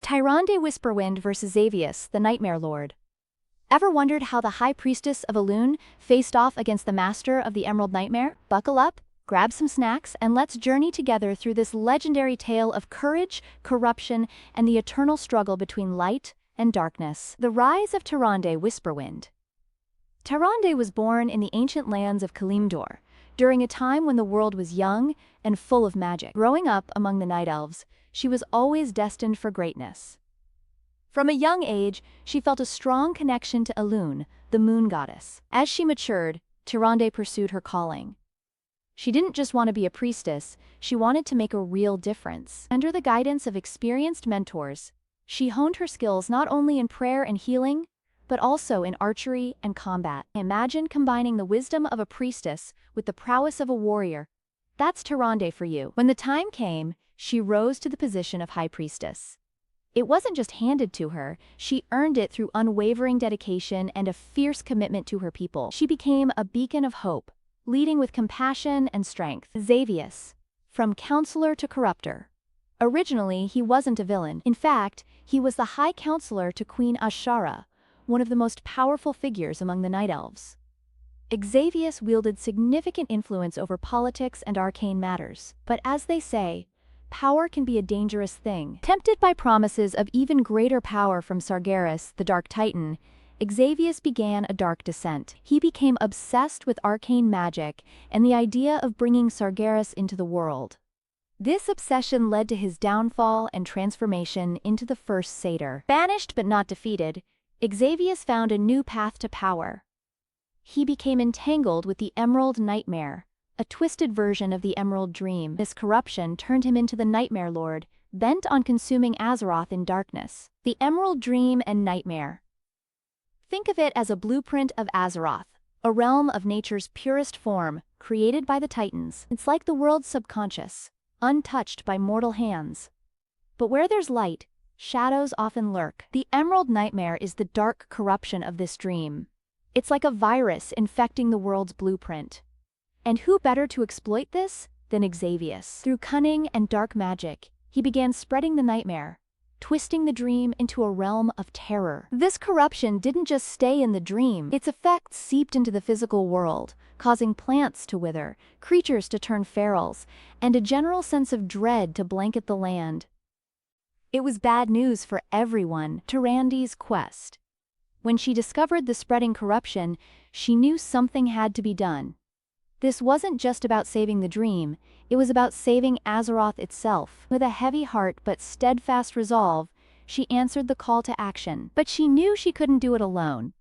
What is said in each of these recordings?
Tyrande Whisperwind vs. Xavius, the Nightmare Lord. Ever wondered how the High Priestess of Elune faced off against the Master of the Emerald Nightmare? Buckle up, grab some snacks, and let's journey together through this legendary tale of courage, corruption, and the eternal struggle between light and darkness. The Rise of Tyrande Whisperwind. Tyrande was born in the ancient lands of Kalimdor, during a time when the world was young and full of magic. Growing up among the Night Elves, she was always destined for greatness. From a young age, she felt a strong connection to Elune, the moon goddess. As she matured, Tyrande pursued her calling. She didn't just want to be a priestess, she wanted to make a real difference. Under the guidance of experienced mentors, she honed her skills not only in prayer and healing, but also in archery and combat. Imagine combining the wisdom of a priestess with the prowess of a warrior. That's Tyrande for you. When the time came, she rose to the position of High Priestess. It wasn't just handed to her, she earned it through unwavering dedication and a fierce commitment to her people. She became a beacon of hope, leading with compassion and strength. Xavius. From counselor to corrupter. Originally, he wasn't a villain. In fact, he was the High Counselor to Queen Ashara, one of the most powerful figures among the Night Elves. Xavius wielded significant influence over politics and arcane matters, but as they say, power can be a dangerous thing. Tempted by promises of even greater power from Sargeras, the Dark Titan, Xavius began a dark descent. He became obsessed with arcane magic and the idea of bringing Sargeras into the world. This obsession led to his downfall and transformation into the First Satyr. Banished but not defeated, Xavius found a new path to power. He became entangled with the Emerald Nightmare, a twisted version of the Emerald Dream. This corruption turned him into the Nightmare Lord, bent on consuming Azeroth in darkness. The Emerald Dream and Nightmare. Think of it as a blueprint of Azeroth, a realm of nature's purest form, created by the Titans. It's like the world's subconscious, untouched by mortal hands. But where there's light, shadows often lurk. The Emerald Nightmare is the dark corruption of this dream. It's like a virus infecting the world's blueprint. And who better to exploit this than Xavius? Through cunning and dark magic, he began spreading the nightmare, twisting the dream into a realm of terror. This corruption didn't just stay in the dream, its effects seeped into the physical world, causing plants to wither, creatures to turn ferals, and a general sense of dread to blanket the land. It was bad news for everyone. Tyrande's quest. When she discovered the spreading corruption, she knew something had to be done. This wasn't just about saving the dream, it was about saving Azeroth itself. With a heavy heart but steadfast resolve, she answered the call to action. But she knew she couldn't do it alone.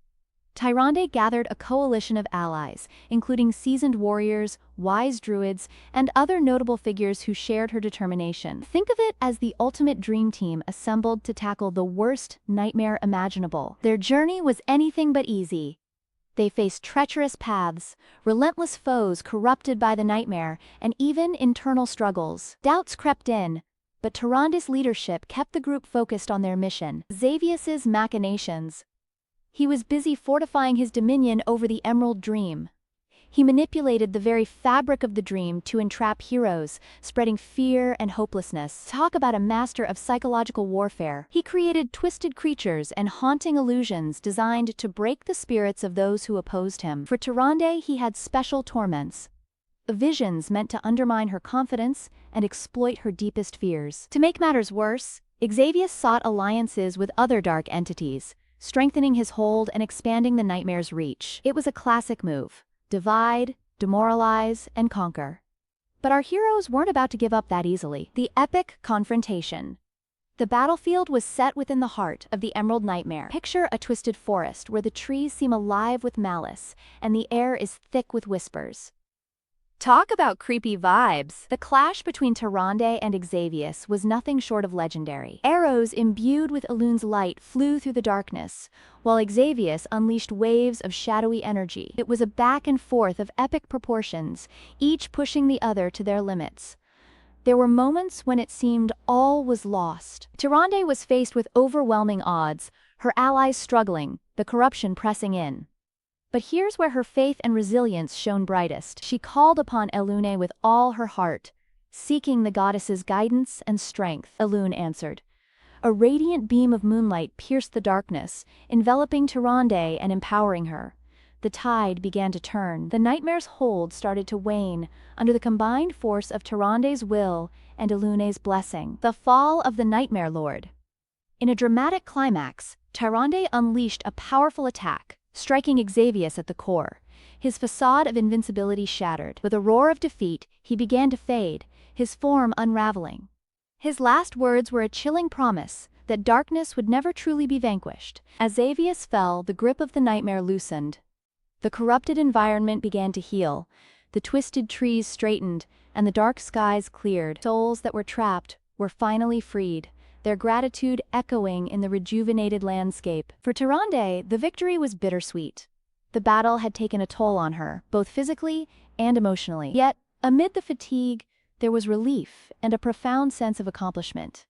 Tyrande gathered a coalition of allies, including seasoned warriors, wise druids, and other notable figures who shared her determination. Think of it as the ultimate dream team assembled to tackle the worst nightmare imaginable. Their journey was anything but easy. They faced treacherous paths, relentless foes corrupted by the nightmare, and even internal struggles. Doubts crept in, but Tyrande's leadership kept the group focused on their mission. Xavius's machinations. He was busy fortifying his dominion over the Emerald Dream. He manipulated the very fabric of the dream to entrap heroes, spreading fear and hopelessness. Talk about a master of psychological warfare. He created twisted creatures and haunting illusions designed to break the spirits of those who opposed him. For Tyrande, he had special torments. Visions meant to undermine her confidence and exploit her deepest fears. To make matters worse, Xavius sought alliances with other dark entities, strengthening his hold and expanding the nightmare's reach. It was a classic move. Divide, demoralize, and conquer. But our heroes weren't about to give up that easily. The epic confrontation. The battlefield was set within the heart of the Emerald Nightmare. Picture a twisted forest where the trees seem alive with malice, and the air is thick with whispers. Talk about creepy vibes! The clash between Tyrande and Xavius was nothing short of legendary. Arrows imbued with Elune's light flew through the darkness, while Xavius unleashed waves of shadowy energy. It was a back and forth of epic proportions, each pushing the other to their limits. There were moments when it seemed all was lost. Tyrande was faced with overwhelming odds, her allies struggling, the corruption pressing in. But here's where her faith and resilience shone brightest. She called upon Elune with all her heart, seeking the goddess's guidance and strength. Elune answered, A radiant beam of moonlight pierced the darkness, enveloping Tyrande and empowering her. The tide began to turn. The nightmare's hold started to wane under the combined force of Tyrande's will and Elune's blessing. The fall of the Nightmare Lord. In a dramatic climax, Tyrande unleashed a powerful attack, striking Xavius at the core. His facade of invincibility shattered. With a roar of defeat, he began to fade, his form unraveling. His last words were a chilling promise that darkness would never truly be vanquished. As Xavius fell, the grip of the nightmare loosened. The corrupted environment began to heal, the twisted trees straightened, and the dark skies cleared. Souls that were trapped were finally freed, their gratitude echoing in the rejuvenated landscape. For Tyrande, the victory was bittersweet. The battle had taken a toll on her, both physically and emotionally. Yet, amid the fatigue, there was relief and a profound sense of accomplishment.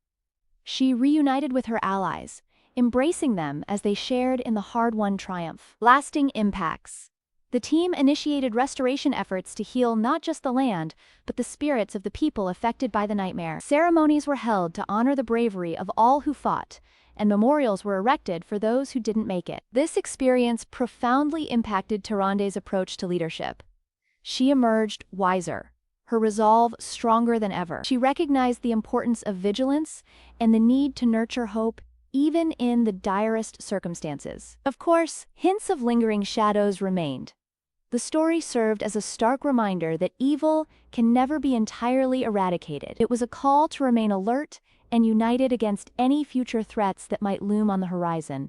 She reunited with her allies, embracing them as they shared in the hard-won triumph. Lasting impacts. The team initiated restoration efforts to heal not just the land, but the spirits of the people affected by the nightmare. Ceremonies were held to honor the bravery of all who fought, and memorials were erected for those who didn't make it. This experience profoundly impacted Tyrande's approach to leadership. She emerged wiser, her resolve stronger than ever. She recognized the importance of vigilance and the need to nurture hope even in the direst circumstances. Of course, hints of lingering shadows remained. The story served as a stark reminder that evil can never be entirely eradicated. It was a call to remain alert and united against any future threats that might loom on the horizon.